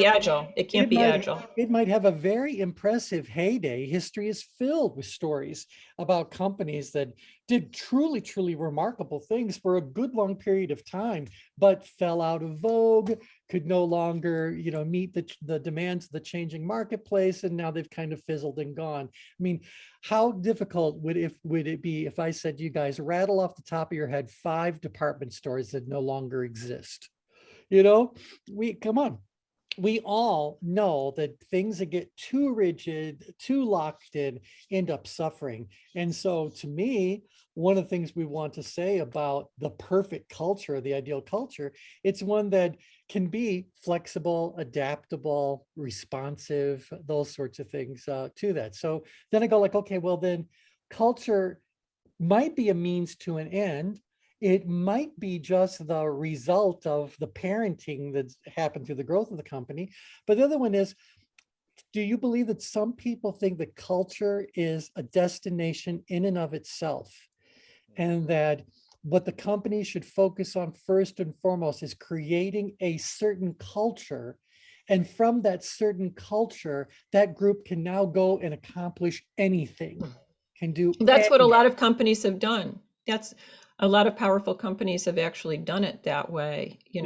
agile. It can't be agile.
It might have a very impressive heyday. History is filled with stories about companies that did truly, truly remarkable things for a good long period of time, but fell out of vogue, could no longer, meet the demands of the changing marketplace, and now they've kind of fizzled and gone. I mean, how difficult would it be if I said, you guys rattle off the top of your head 5 department stores that no longer exist? Come on. We all know that things that get too rigid, too locked in, end up suffering. And so to me, one of the things we want to say about the perfect culture, the ideal culture, it's one that can be flexible, adaptable, responsive, those sorts of things to that. So then I go like, okay, well then culture might be a means to an end. It might be just the result of the parenting that's happened through the growth of the company. But the other one is, do you believe that some people think that culture is a destination in and of itself, and that what the company should focus on first and foremost is creating a certain culture, and from that certain culture, that group can now go and accomplish anything, can do
That's what a lot of companies have done. That's a lot of powerful companies have actually done it that way. If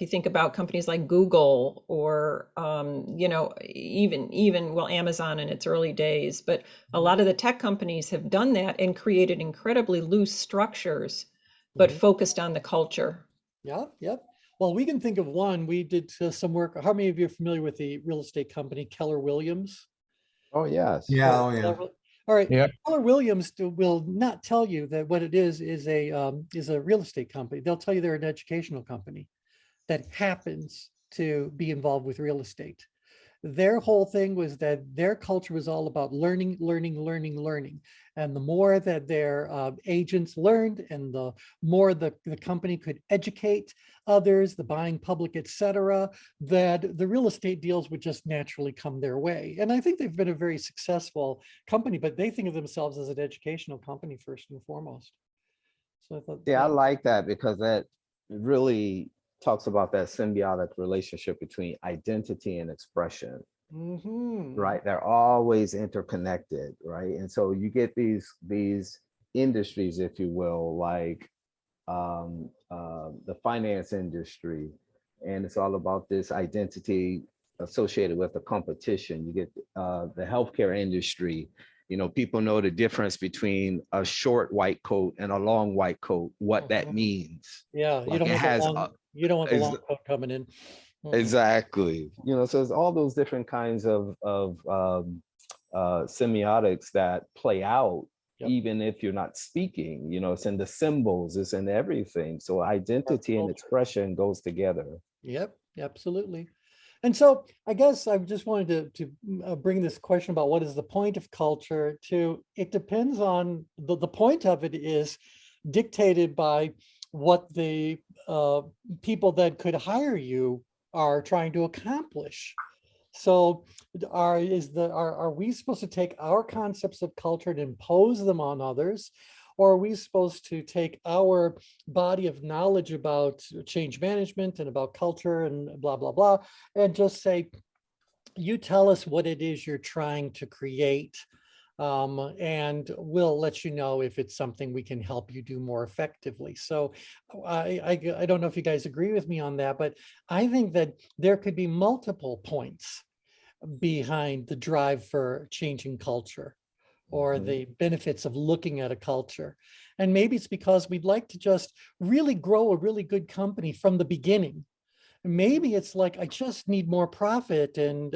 you think about companies like Google or even Amazon in its early days, but a lot of the tech companies have done that and created incredibly loose structures, but focused on the culture.
Yep. Well, we can think of one. We did some work. How many of you are familiar with the real estate company Keller Williams?
Oh, yes.
Yeah, oh, yeah.
All right.
Yeah.
Keller Williams will not tell you that what it is a real estate company. They'll tell you they're an educational company that happens to be involved with real estate. their whole thing was that their culture was all about learning, learning, learning, learning. And the more that their agents learned and the more the company could educate others, the buying public, et cetera, that the real estate deals would just naturally come their way. And I think they've been a very successful company, but they think of themselves as an educational company first and foremost. So I thought,
Yeah, I like that because that really talks about that symbiotic relationship between identity and expression, right? They're always interconnected, right? And so you get these industries, if you will, like the finance industry, and it's all about this identity associated with the competition. You get the healthcare industry. You know, people know the difference between a short white coat and a long white coat, what that means.
Yeah,
Like it has
you don't want the long coat coming in.
exactly. You know, so it's all those different kinds of semiotics that play out. Yep. Even if you're not speaking, you know, it's in the symbols, it's in everything. So identity and expression goes together.
Yep, absolutely. And so I guess I just wanted to bring this question about what is the point of culture to, it depends on, the point of it is dictated by what the people that could hire you are trying to accomplish. So are we supposed to take our concepts of culture and impose them on others? Or are we supposed to take our body of knowledge about change management and about culture and blah, blah, blah, and just say, you tell us what it is you're trying to create, and we'll let you know if it's something we can help you do more effectively. So I don't know if you guys agree with me on that, but I think that there could be multiple points behind the drive for changing culture or the benefits of looking at a culture. And maybe it's because we'd like to just really grow a really good company from the beginning. Maybe it's like, I just need more profit and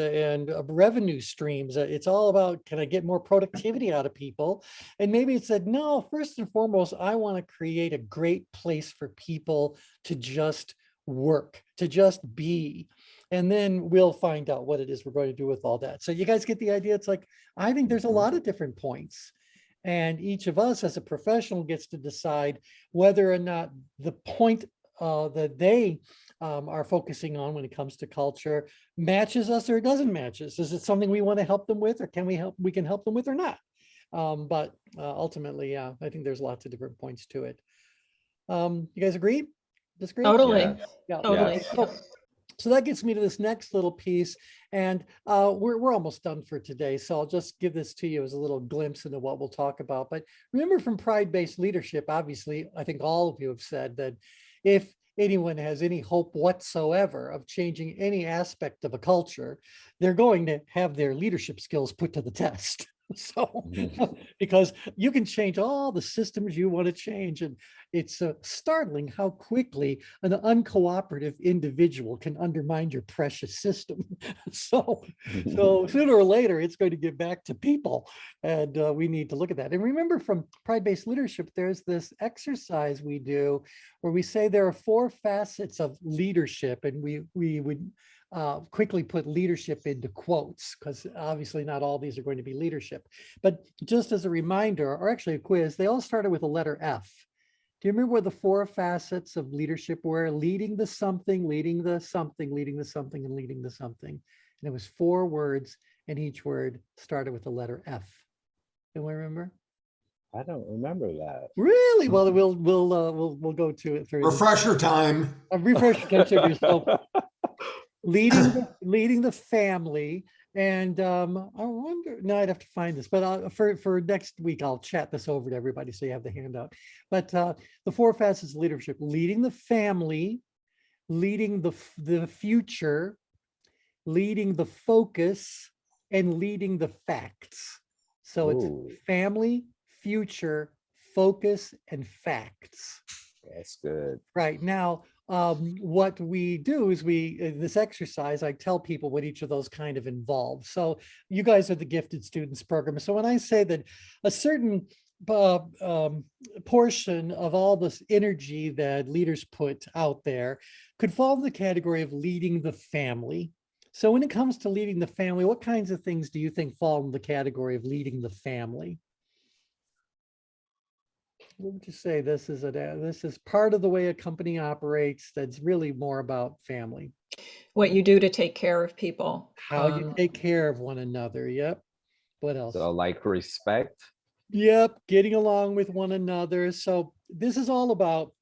revenue streams. It's all about, can I get more productivity out of people? And maybe it said, no, first and foremost, I want to create a great place for people to just work, to just be. And then we'll find out what it is we're going to do with all that. So you guys get the idea? It's like, I think there's a lot of different points. And each of us as a professional gets to decide whether or not the point that they are focusing on when it comes to culture matches us or it doesn't match us. Is it something we want to help them with, or we can help them with or not? But ultimately, yeah, I think there's lots of different points to it. You guys agree? Disagree?
Totally.
Yes.
Yeah. Totally.
Yes.
So that gets me to this next little piece, and we're almost done for today. So I'll just give this to you as a little glimpse into what we'll talk about. But remember, from pride-based leadership, obviously, I think all of you have said that if anyone has any hope whatsoever of changing any aspect of a culture, they're going to have their leadership skills put to the test. So, because you can change all the systems you want to change, and it's startling how quickly an uncooperative individual can undermine your precious system. So sooner or later, it's going to get back to people, and we need to look at that. And remember, from pride-based leadership, there's this exercise we do where we say there are 4 facets of leadership, and we would quickly put leadership into quotes, because obviously not all these are going to be leadership. But just as a reminder, or actually a quiz, they all started with the letter F. Do you remember what the 4 facets of leadership were? Leading the something, leading the something, leading the something, and leading the something. And it was 4 words, and each word started with the letter F. Anyone remember?
I don't remember that.
Really? Well, we'll go to it through.
Refresher time.
A refresher time. So leading the family. And I wonder, no, I'd have to find this, but for next week, I'll chat this over to everybody so you have the handout. But the 4 facets of leadership: leading the family, leading the future, leading the focus, and leading the facts. So it's family, future, focus, and facts.
That's good.
Right. Now, what we do is in this exercise, I tell people what each of those kind of involves. So you guys are the gifted students program. So when I say that a certain portion of all this energy that leaders put out there could fall in the category of leading the family. So when it comes to leading the family, what kinds of things do you think fall in the category of leading the family? What would you say this is part of the way a company operates that's really more about family?
What you do to take care of people.
How you take care of one another. Yep. What else?
So like respect.
Yep. Getting along with one another. So this is all about,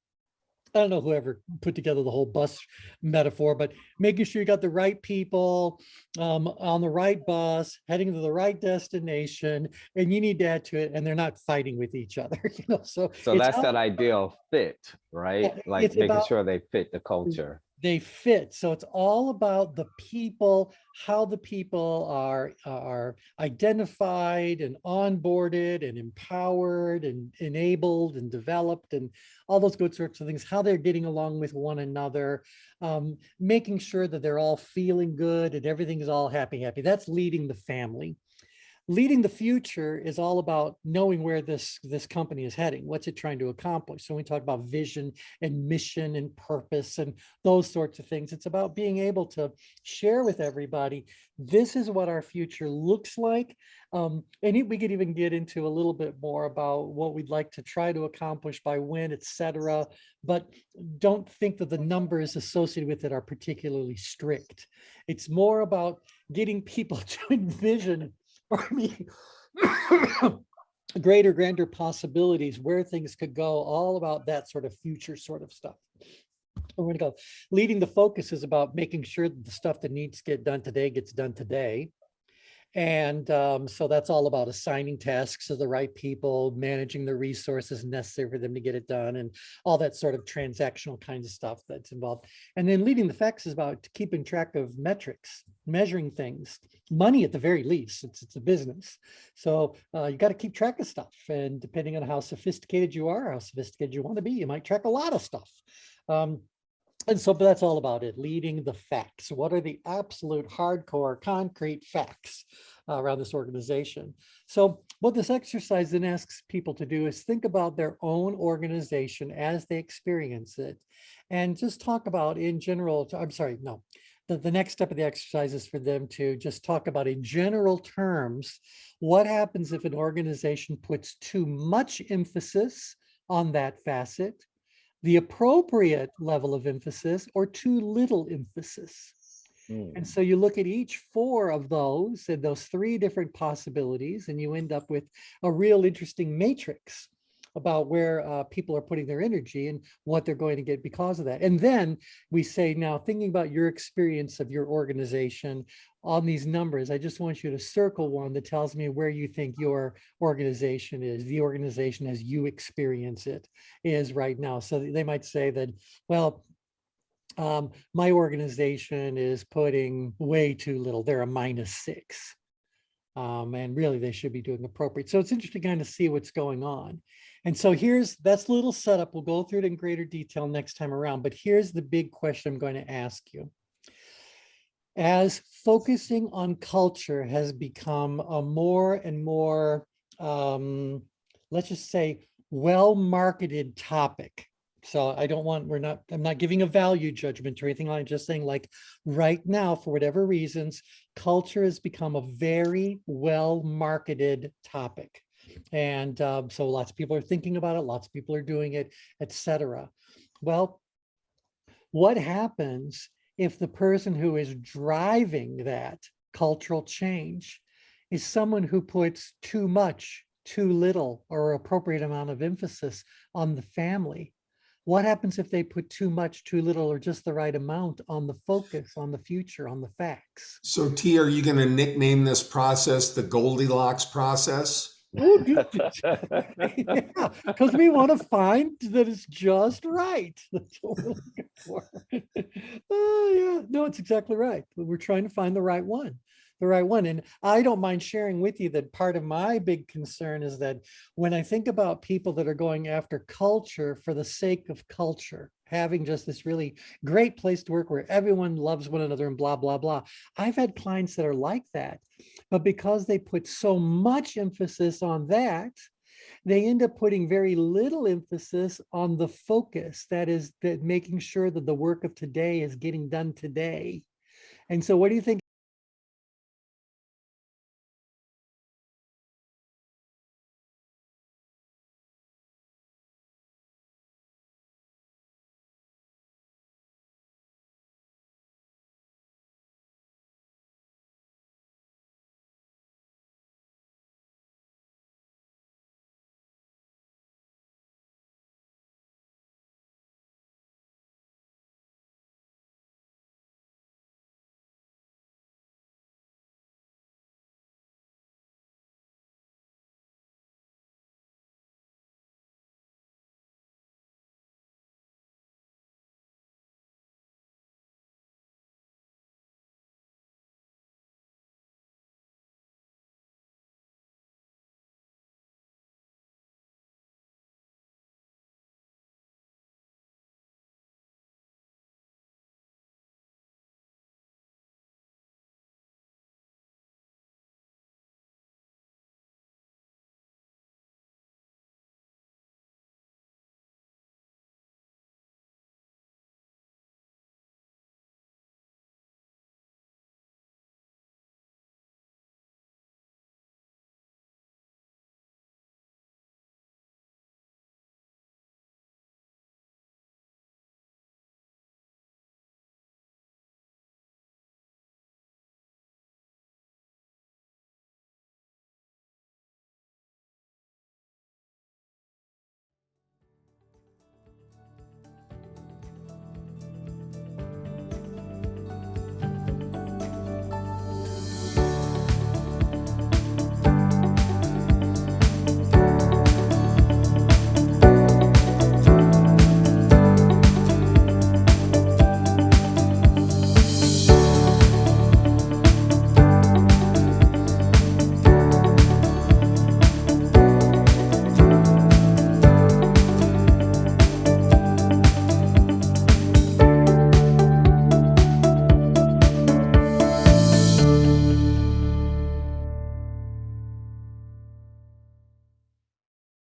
I don't know whoever put together the whole bus metaphor, but making sure you got the right people on the right bus, heading to the right destination, and you need to add to it, and they're not fighting with each other, you know. So
That's that ideal fit, right? Like
it's
making
about
sure they fit the culture.
they fit. So it's all about the people, how the people are identified and onboarded and empowered and enabled and developed and all those good sorts of things, how they're getting along with one another, making sure that they're all feeling good and everything is all happy. That's leading the family. Leading the future is all about knowing where this company is heading. What's it trying to accomplish? So we talk about vision and mission and purpose and those sorts of things. It's about being able to share with everybody, this is what our future looks like. And we could even get into a little bit more about what we'd like to try to accomplish by when, et cetera. But don't think that the numbers associated with it are particularly strict. It's more about getting people to envision greater, grander possibilities, where things could go, all about that sort of future sort of stuff. We're going to go. Leading the focus is about making sure that the stuff that needs to get done today gets done today. And so that's all about assigning tasks to the right people, managing the resources necessary for them to get it done, and all that sort of transactional kinds of stuff that's involved. And then leading the facts is about keeping track of metrics, measuring things, money at the very least. It's a business. So you got to keep track of stuff. And depending on how sophisticated you are, how sophisticated you want to be, you might track a lot of stuff. And so but that's all about it, leading the facts. What are the absolute hardcore concrete facts around this organization? So what this exercise then asks people to do is think about their own organization as they experience it, and just talk about in general, the next step of the exercise is for them to just talk about in general terms, what happens if an organization puts too much emphasis on that facet, the appropriate level of emphasis, or too little emphasis. And so you look at each four of those and those three different possibilities, and you end up with a real interesting matrix about where people are putting their energy and what they're going to get because of that. And then we say, now thinking about your experience of your organization on these numbers, I just want you to circle one that tells me where you think your organization is, the organization as you experience it is right now. So they might say that, well, my organization is putting way too little. They're a -6. And really they should be doing appropriate. So it's interesting to kind of see what's going on. And so that's a little setup. We'll go through it in greater detail next time around, but here's the big question I'm going to ask you. As focusing on culture has become a more and more, let's just say, well-marketed topic. So I'm not giving a value judgment or anything. I'm just saying, like, right now, for whatever reasons, culture has become a very well-marketed topic. And so lots of people are thinking about it, lots of people are doing it, etc. Well, what happens if the person who is driving that cultural change is someone who puts too much, too little, or appropriate amount of emphasis on the family? What happens if they put too much, too little, or just the right amount on the focus, on the future, on the facts?
So T, are you going to nickname this process the Goldilocks process?
Yeah, because we want to find that it's just right. That's what we're looking for. Yeah, no, it's exactly right. We're trying to find the right one. And I don't mind sharing with you that part of my big concern is that when I think about people that are going after culture for the sake of culture, having just this really great place to work where everyone loves one another and blah, blah, blah. I've had clients that are like that, but because they put so much emphasis on that, they end up putting very little emphasis on the focus, that is, that making sure that the work of today is getting done today. And so what do you think